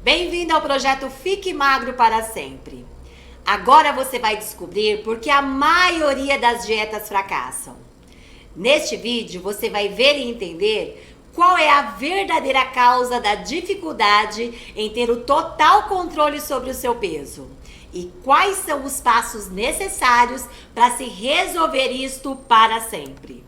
Bem-vindo ao projeto Fique Magro para Sempre. Agora você vai descobrir por que a maioria das dietas fracassam. Neste vídeo você vai ver e entender qual é a verdadeira causa da dificuldade em ter o total controle sobre o seu peso e quais são os passos necessários para se resolver isto para sempre.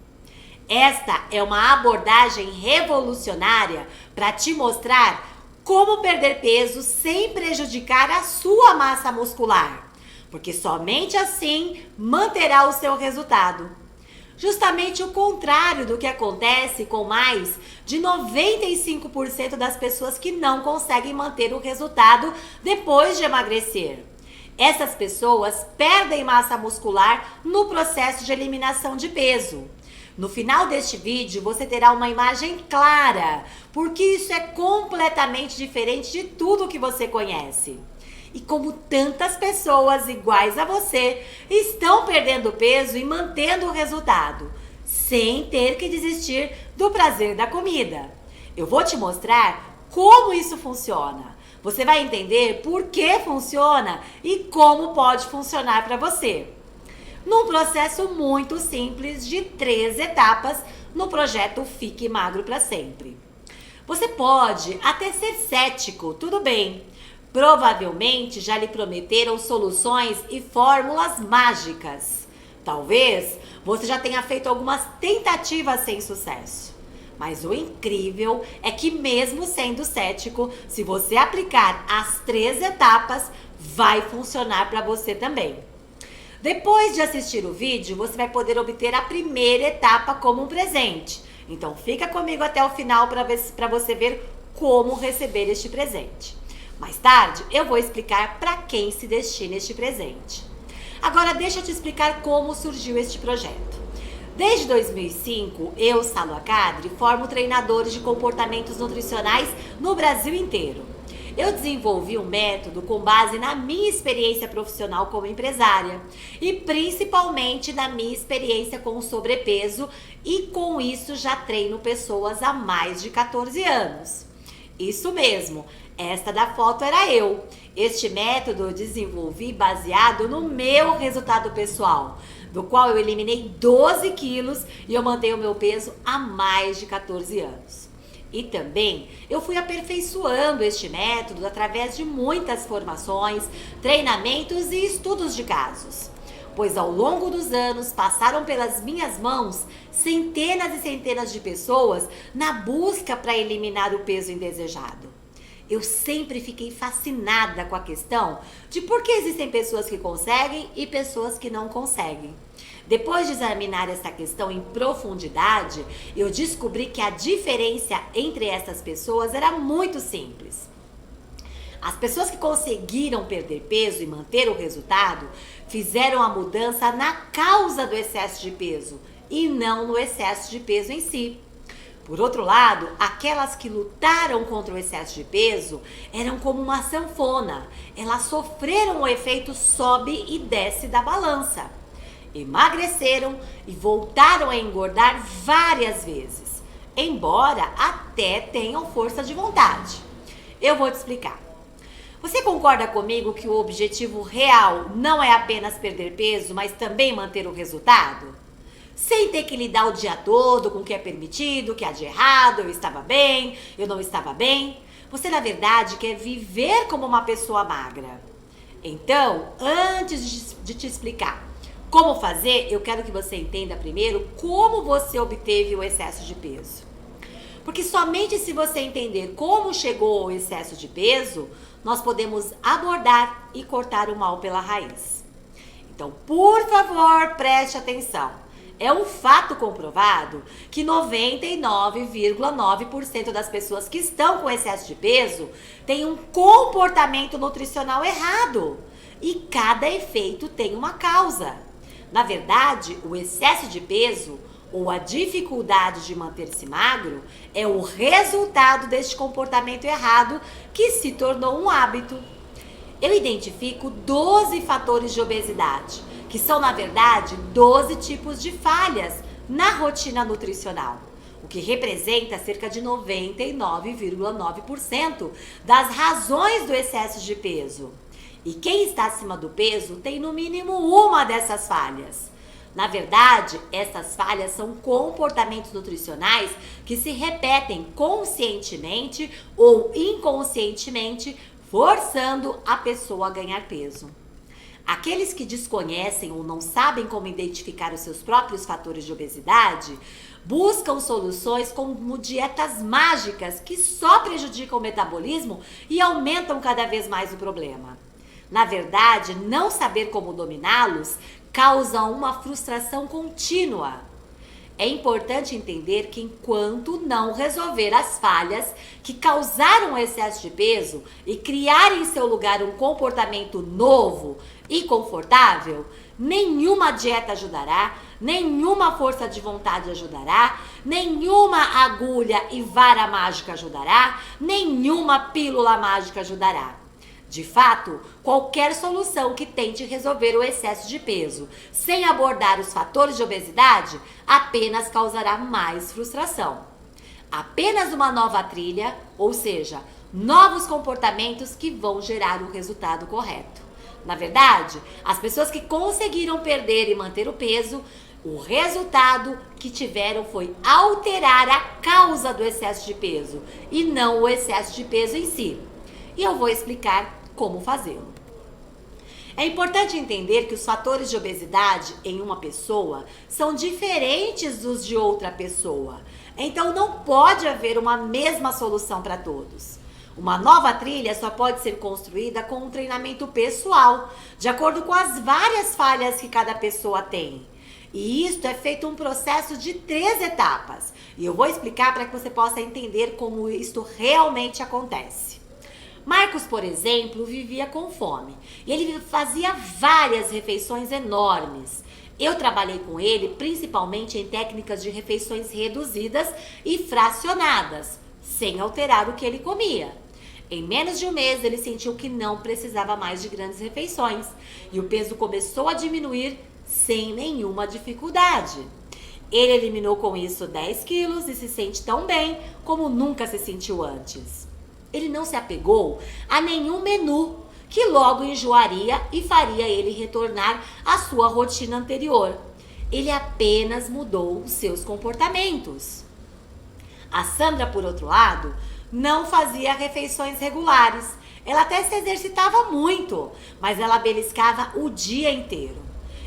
Esta é uma abordagem revolucionária para te mostrar como perder peso sem prejudicar a sua massa muscular, porque somente assim manterá o seu resultado. Justamente o contrário do que acontece com mais de 95% das pessoas que não conseguem manter o resultado depois de emagrecer. Essas pessoas perdem massa muscular no processo de eliminação de peso. No final deste vídeo, você terá uma imagem clara, porque isso é completamente diferente de tudo que você conhece. E como tantas pessoas iguais a você estão perdendo peso e mantendo o resultado, sem ter que desistir do prazer da comida. Eu vou te mostrar como isso funciona. Você vai entender por que funciona e como pode funcionar para você. Num processo muito simples de 3 etapas no projeto Fique Magro para Sempre. Você pode até ser cético, tudo bem. Provavelmente já lhe prometeram soluções e fórmulas mágicas. Talvez você já tenha feito algumas tentativas sem sucesso. Mas o incrível é que mesmo sendo cético, se você aplicar as 3 etapas, vai funcionar para você também. Depois de assistir o vídeo, você vai poder obter a primeira etapa como um presente. Então fica comigo até o final para você ver como receber este presente. Mais tarde, eu vou explicar para quem se destina este presente. Agora deixa eu te explicar como surgiu este projeto. Desde 2005, eu, Salwa Kadri, formo treinadores de comportamentos nutricionais no Brasil inteiro. Eu desenvolvi um método com base na minha experiência profissional como empresária e principalmente na minha experiência com o sobrepeso, e com isso já treino pessoas há mais de 14 anos. Isso mesmo, esta da foto era eu. Este método eu desenvolvi baseado no meu resultado pessoal, do qual eu eliminei 12 quilos e eu mantenho o meu peso há mais de 14 anos. E também eu fui aperfeiçoando este método através de muitas formações, treinamentos e estudos de casos. Pois ao longo dos anos passaram pelas minhas mãos centenas e centenas de pessoas na busca para eliminar o peso indesejado. Eu sempre fiquei fascinada com a questão de por que existem pessoas que conseguem e pessoas que não conseguem. Depois de examinar essa questão em profundidade, eu descobri que a diferença entre essas pessoas era muito simples. As pessoas que conseguiram perder peso e manter o resultado fizeram a mudança na causa do excesso de peso e não no excesso de peso em si. Por outro lado, aquelas que lutaram contra o excesso de peso eram como uma sanfona. Elas sofreram o efeito sobe e desce da balança. Emagreceram e voltaram a engordar várias vezes, embora até tenham força de vontade. Eu vou te explicar. Você concorda comigo que o objetivo real não é apenas perder peso, mas também manter o resultado? Sem ter que lidar o dia todo com o que é permitido, o que há de errado, eu estava bem, eu não estava bem. Você, na verdade, quer viver como uma pessoa magra. Então, antes de te explicar como fazer, eu quero que você entenda primeiro como você obteve o excesso de peso. Porque somente se você entender como chegou ao excesso de peso, nós podemos abordar e cortar o mal pela raiz. Então, por favor, preste atenção. É um fato comprovado que 99,9% das pessoas que estão com excesso de peso têm um comportamento nutricional errado. E cada efeito tem uma causa. Na verdade, o excesso de peso ou a dificuldade de manter-se magro é o resultado deste comportamento errado que se tornou um hábito. Eu identifico 12 fatores de obesidade, que são, na verdade, 12 tipos de falhas na rotina nutricional. o que representa cerca de 99,9% das razões do excesso de peso. E quem está acima do peso tem no mínimo uma dessas falhas. Na verdade, essas falhas são comportamentos nutricionais que se repetem conscientemente ou inconscientemente, forçando a pessoa a ganhar peso. Aqueles que desconhecem ou não sabem como identificar os seus próprios fatores de obesidade buscam soluções como dietas mágicas que só prejudicam o metabolismo e aumentam cada vez mais o problema. Na verdade, não saber como dominá-los causa uma frustração contínua. É importante entender que enquanto não resolver as falhas que causaram o excesso de peso e criar em seu lugar um comportamento novo e confortável, nenhuma dieta ajudará, nenhuma força de vontade ajudará, nenhuma agulha e vara mágica ajudará, nenhuma pílula mágica ajudará. De fato, qualquer solução que tente resolver o excesso de peso sem abordar os fatores de obesidade apenas causará mais frustração. Apenas uma nova trilha, ou seja, novos comportamentos que vão gerar o resultado correto. Na verdade, as pessoas que conseguiram perder e manter o peso, o resultado que tiveram foi alterar a causa do excesso de peso e não o excesso de peso em si. E eu vou explicar como fazê-lo. É importante entender que os fatores de obesidade em uma pessoa são diferentes dos de outra pessoa. Então não pode haver uma mesma solução para todos. Uma nova trilha só pode ser construída com um treinamento pessoal, de acordo com as várias falhas que cada pessoa tem. E isto é feito um processo de 3 etapas. E eu vou explicar para que você possa entender como isto realmente acontece. Marcos, por exemplo, vivia com fome e ele fazia várias refeições enormes. Eu trabalhei com ele principalmente em técnicas de refeições reduzidas e fracionadas, sem alterar o que ele comia. Em menos de um mês, ele sentiu que não precisava mais de grandes refeições e o peso começou a diminuir sem nenhuma dificuldade. Ele eliminou com isso 10 quilos e se sente tão bem como nunca se sentiu antes. Ele não se apegou a nenhum menu que logo enjoaria e faria ele retornar à sua rotina anterior. Ele apenas mudou os seus comportamentos. A Sandra, por outro lado, não fazia refeições regulares. Ela até se exercitava muito, mas ela beliscava o dia inteiro.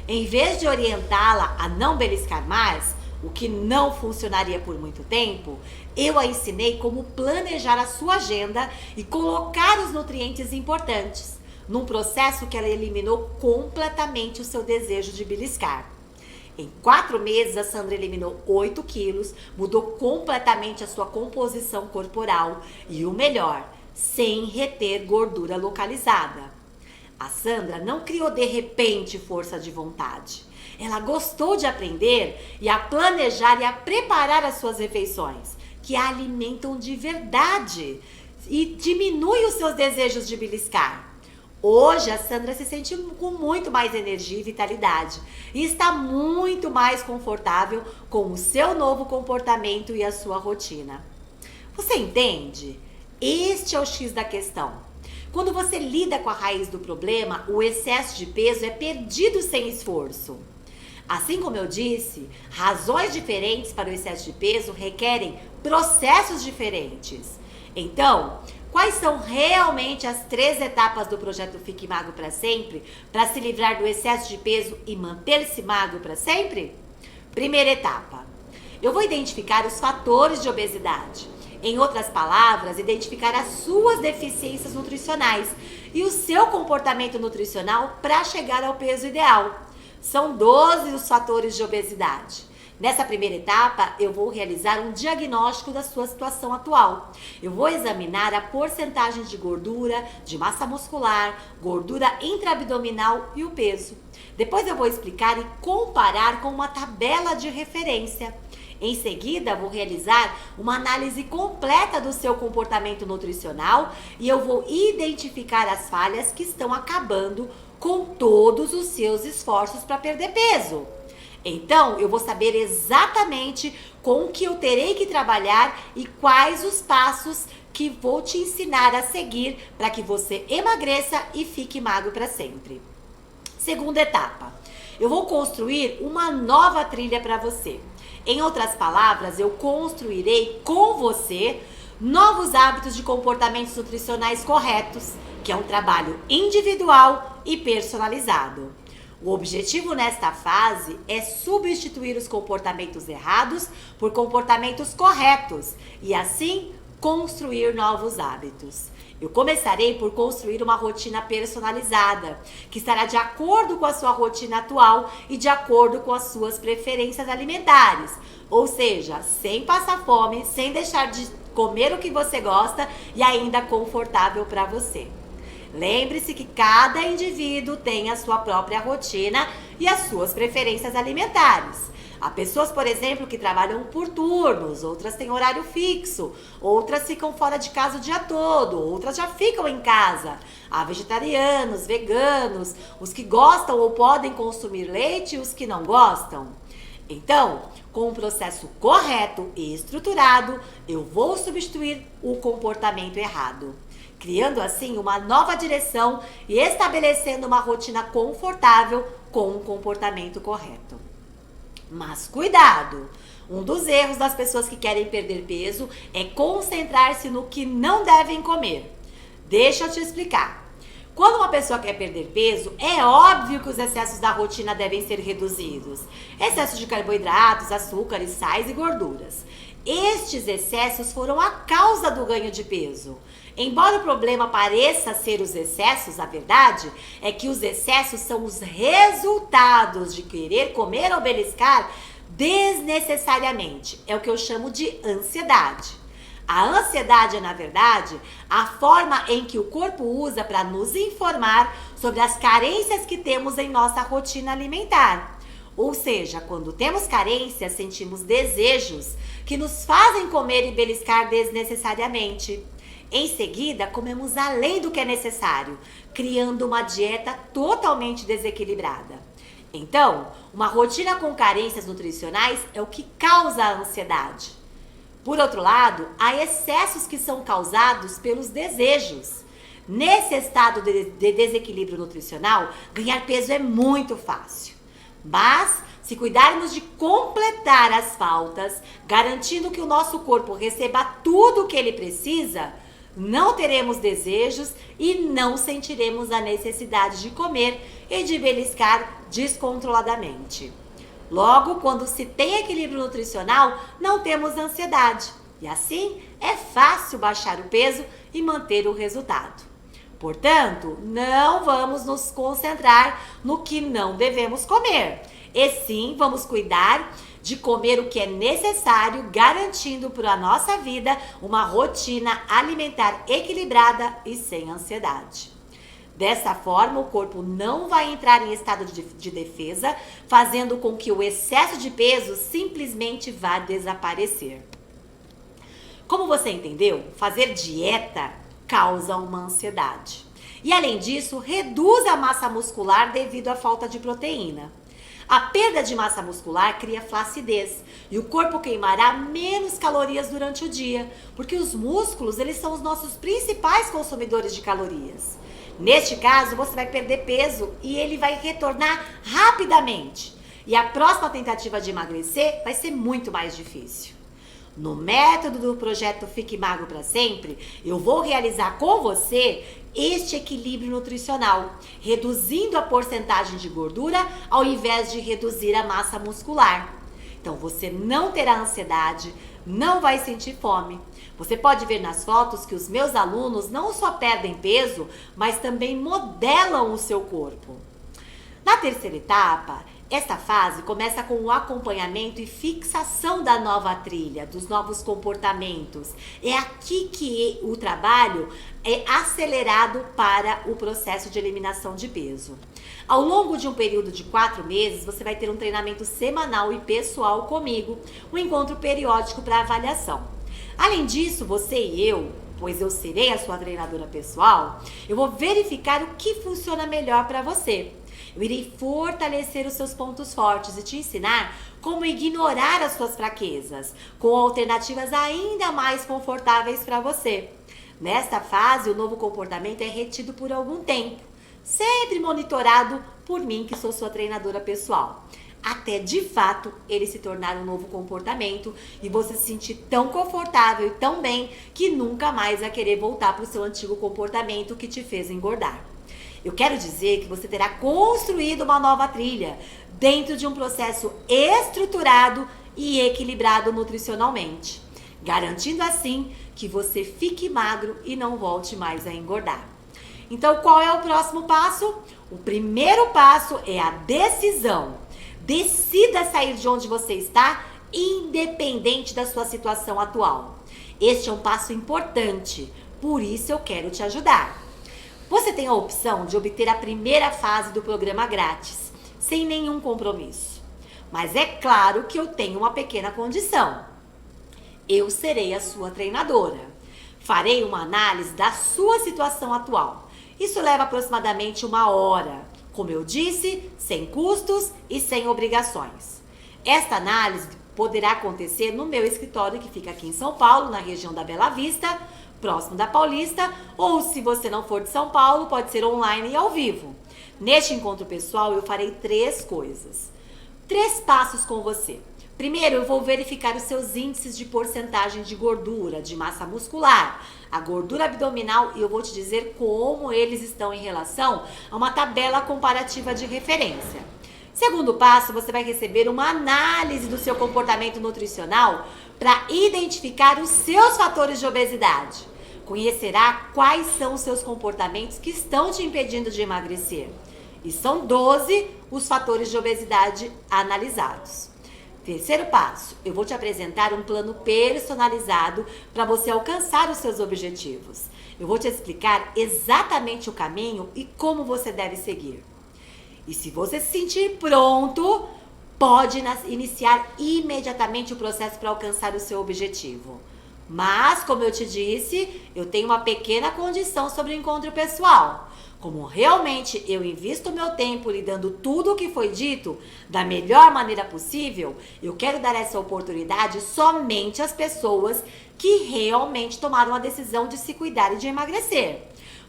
Em vez de orientá-la a não beliscar mais, o que não funcionaria por muito tempo, eu a ensinei como planejar a sua agenda e colocar os nutrientes importantes, num processo que ela eliminou completamente o seu desejo de beliscar. Em 4 meses, a Sandra eliminou 8 quilos, mudou completamente a sua composição corporal e o melhor, sem reter gordura localizada. A Sandra não criou de repente força de vontade. Ela gostou de aprender e a planejar e a preparar as suas refeições, que a alimentam de verdade e diminui os seus desejos de beliscar. Hoje, a Sandra se sente com muito mais energia e vitalidade e está muito mais confortável com o seu novo comportamento e a sua rotina. Você entende? Este é o X da questão. Quando você lida com a raiz do problema, o excesso de peso é perdido sem esforço. Assim como eu disse, razões diferentes para o excesso de peso requerem processos diferentes. Então, quais são realmente as 3 etapas do projeto Fique Magro para Sempre para se livrar do excesso de peso e manter-se magro para sempre? Primeira etapa, eu vou identificar os fatores de obesidade. Em outras palavras, identificar as suas deficiências nutricionais e o seu comportamento nutricional para chegar ao peso ideal. São 12 os fatores de obesidade. Nessa primeira etapa, eu vou realizar um diagnóstico da sua situação atual. Eu vou examinar a porcentagem de gordura, de massa muscular, gordura intraabdominal e o peso. Depois eu vou explicar e comparar com uma tabela de referência. Em seguida, vou realizar uma análise completa do seu comportamento nutricional e eu vou identificar as falhas que estão acabando com todos os seus esforços para perder peso. Então, eu vou saber exatamente com o que eu terei que trabalhar e quais os passos que vou te ensinar a seguir para que você emagreça e fique magro para sempre. Segunda etapa, eu vou construir uma nova trilha para você. Em outras palavras, eu construirei com você novos hábitos de comportamentos nutricionais corretos, que é um trabalho individual e personalizado. O objetivo nesta fase é substituir os comportamentos errados por comportamentos corretos e assim construir novos hábitos. Eu começarei por construir uma rotina personalizada, que estará de acordo com a sua rotina atual e de acordo com as suas preferências alimentares. Ou seja, sem passar fome, sem deixar de comer o que você gosta e ainda confortável para você. Lembre-se que cada indivíduo tem a sua própria rotina e as suas preferências alimentares. Há pessoas, por exemplo, que trabalham por turnos, outras têm horário fixo, outras ficam fora de casa o dia todo, outras já ficam em casa. Há vegetarianos, veganos, os que gostam ou podem consumir leite e os que não gostam. Então, com um processo correto e estruturado, eu vou substituir o comportamento errado, criando assim uma nova direção e estabelecendo uma rotina confortável com um comportamento correto. Mas cuidado! Um dos erros das pessoas que querem perder peso é concentrar-se no que não devem comer. Deixa eu te explicar. Quando uma pessoa quer perder peso, é óbvio que os excessos da rotina devem ser reduzidos. Excesso de carboidratos, açúcares, sais e gorduras. Estes excessos foram a causa do ganho de peso. Embora o problema pareça ser os excessos, a verdade é que os excessos são os resultados de querer comer ou beliscar desnecessariamente. É o que eu chamo de ansiedade. A ansiedade é, na verdade, a forma em que o corpo usa para nos informar sobre as carências que temos em nossa rotina alimentar. Ou seja, quando temos carências, sentimos desejos que nos fazem comer e beliscar desnecessariamente. Em seguida, comemos além do que é necessário, criando uma dieta totalmente desequilibrada. Então, uma rotina com carências nutricionais é o que causa a ansiedade. Por outro lado, há excessos que são causados pelos desejos. Nesse estado de desequilíbrio nutricional, ganhar peso é muito fácil. Mas, se cuidarmos de completar as faltas, garantindo que o nosso corpo receba tudo o que ele precisa, não teremos desejos e não sentiremos a necessidade de comer e de beliscar descontroladamente. Logo, quando se tem equilíbrio nutricional, não temos ansiedade. E assim, é fácil baixar o peso e manter o resultado. Portanto, não vamos nos concentrar no que não devemos comer. E sim, vamos cuidar de comer o que é necessário, garantindo para a nossa vida uma rotina alimentar equilibrada e sem ansiedade. Dessa forma, o corpo não vai entrar em estado de defesa, fazendo com que o excesso de peso simplesmente vá desaparecer. Como você entendeu, fazer dieta causa uma ansiedade. E além disso, reduz a massa muscular devido à falta de proteína. A perda de massa muscular cria flacidez e o corpo queimará menos calorias durante o dia, porque os músculos, eles são os nossos principais consumidores de calorias. Neste caso, você vai perder peso e ele vai retornar rapidamente. E a próxima tentativa de emagrecer vai ser muito mais difícil. No método do projeto Fique Magro para Sempre, eu vou realizar com você este equilíbrio nutricional, reduzindo a porcentagem de gordura ao invés de reduzir a massa muscular. Então você não terá ansiedade, não vai sentir fome. Você pode ver nas fotos que os meus alunos não só perdem peso, mas também modelam o seu corpo. Na terceira etapa, esta fase começa com o acompanhamento e fixação da nova trilha, dos novos comportamentos. É aqui que o trabalho é acelerado para o processo de eliminação de peso. Ao longo de um período de 4 meses, você vai ter um treinamento semanal e pessoal comigo, um encontro periódico para avaliação. Além disso, você e eu, pois eu serei a sua treinadora pessoal, eu vou verificar o que funciona melhor para você. Eu irei fortalecer os seus pontos fortes e te ensinar como ignorar as suas fraquezas, com alternativas ainda mais confortáveis para você. Nesta fase, o novo comportamento é retido por algum tempo, sempre monitorado por mim, que sou sua treinadora pessoal, até de fato ele se tornar um novo comportamento e você se sentir tão confortável e tão bem que nunca mais vai querer voltar para o seu antigo comportamento que te fez engordar. Eu quero dizer que você terá construído uma nova trilha dentro de um processo estruturado e equilibrado nutricionalmente, garantindo assim que você fique magro e não volte mais a engordar. Então, qual é o próximo passo? O primeiro passo é a decisão. Decida sair de onde você está, independente da sua situação atual. Este é um passo importante, por isso eu quero te ajudar. Você tem a opção de obter a primeira fase do programa grátis, sem nenhum compromisso. Mas é claro que eu tenho uma pequena condição. Eu serei a sua treinadora. Farei uma análise da sua situação atual. Isso leva aproximadamente 1 hora. Como eu disse, sem custos e sem obrigações. Esta análise poderá acontecer no meu escritório, que fica aqui em São Paulo, na região da Bela Vista, próximo da Paulista, ou se você não for de São Paulo, pode ser online e ao vivo. Neste encontro pessoal, eu farei 3 coisas. 3 passos com você. Primeiro, eu vou verificar os seus índices de porcentagem de gordura, de massa muscular, a gordura abdominal, e eu vou te dizer como eles estão em relação a uma tabela comparativa de referência. Segundo passo, você vai receber uma análise do seu comportamento nutricional para identificar os seus fatores de obesidade. Conhecerá quais são os seus comportamentos que estão te impedindo de emagrecer. E são 12 os fatores de obesidade analisados. Terceiro passo, eu vou te apresentar um plano personalizado para você alcançar os seus objetivos. Eu vou te explicar exatamente o caminho e como você deve seguir. E se você se sentir pronto, pode iniciar imediatamente o processo para alcançar o seu objetivo. Mas, como eu te disse, eu tenho uma pequena condição sobre o encontro pessoal. Como realmente eu invisto o meu tempo lhe dando tudo o que foi dito da melhor maneira possível, eu quero dar essa oportunidade somente às pessoas que realmente tomaram a decisão de se cuidar e de emagrecer.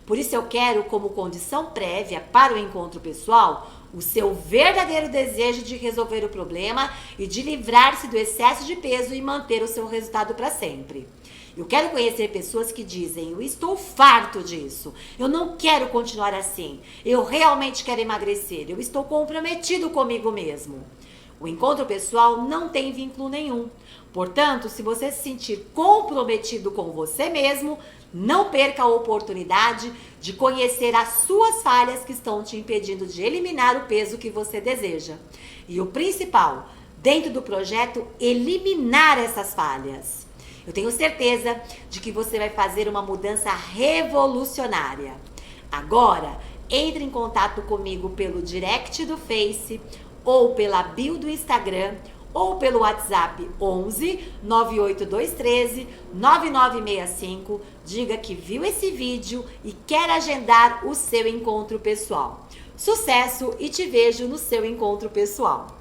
Por isso eu quero, como condição prévia para o encontro pessoal, o seu verdadeiro desejo de resolver o problema e de livrar-se do excesso de peso e manter o seu resultado para sempre. Eu quero conhecer pessoas que dizem, eu estou farto disso, eu não quero continuar assim, eu realmente quero emagrecer, eu estou comprometido comigo mesmo. O encontro pessoal não tem vínculo nenhum. Portanto, se você se sentir comprometido com você mesmo, não perca a oportunidade de conhecer as suas falhas que estão te impedindo de eliminar o peso que você deseja. E o principal, dentro do projeto, eliminar essas falhas. Eu tenho certeza de que você vai fazer uma mudança revolucionária. Agora, entre em contato comigo pelo direct do Face, ou pela bio do Instagram, ou pelo WhatsApp 11 98213 9965. Diga que viu esse vídeo e quer agendar o seu encontro pessoal. Sucesso e te vejo no seu encontro pessoal.